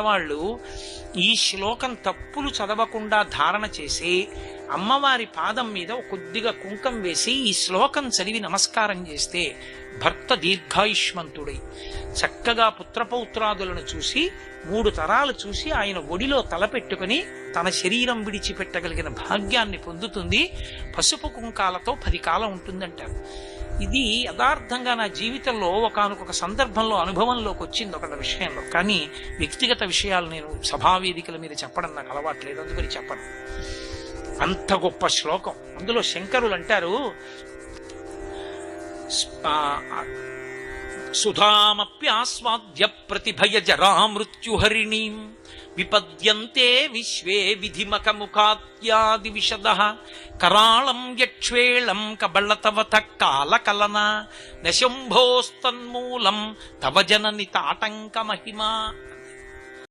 వాళ్ళు ఈ శ్లోకం తప్పులు చదవకుండా ధారణ చేసి అమ్మవారి పాదం మీద కొద్దిగా కుంకం వేసి ఈ శ్లోకం చదివి నమస్కారం చేస్తే భర్త దీర్ఘాయుష్మంతుడై చక్కగా పుత్రపౌత్రాదులను చూసి 3 తరాలు చూసి ఆయన ఒడిలో తలపెట్టుకుని తన శరీరం విడిచిపెట్టగలిగిన భాగ్యాన్ని పొందుతుంది. పసుపు కుంకాలతో 10 కాలం ఉంటుందంటారు. ఇది యథార్థంగా నా జీవితంలో ఒకానొక సందర్భంలో అనుభవంలోకి వచ్చింది ఒక విషయంలో. కానీ వ్యక్తిగత విషయాలు నేను సభావేదికల మీద చెప్పడం నాకు అలవాట్లేదు, అందుకని చెప్పను. అంత గొప్ప శ్లోకం. అందులో శంకరులు అంటారు, సుధామప్యాస్వాద్య ప్రతిభయ జరా మృత్యుహరిణీం విపద్యంతే విశ్వే విధిమకముఖాత్యాది విశదః కరాళం యక్ష్వేళం కబళతవత కాలకలన నశంభోస్తన్మూలం తవ జనని తాటంక మహిమా.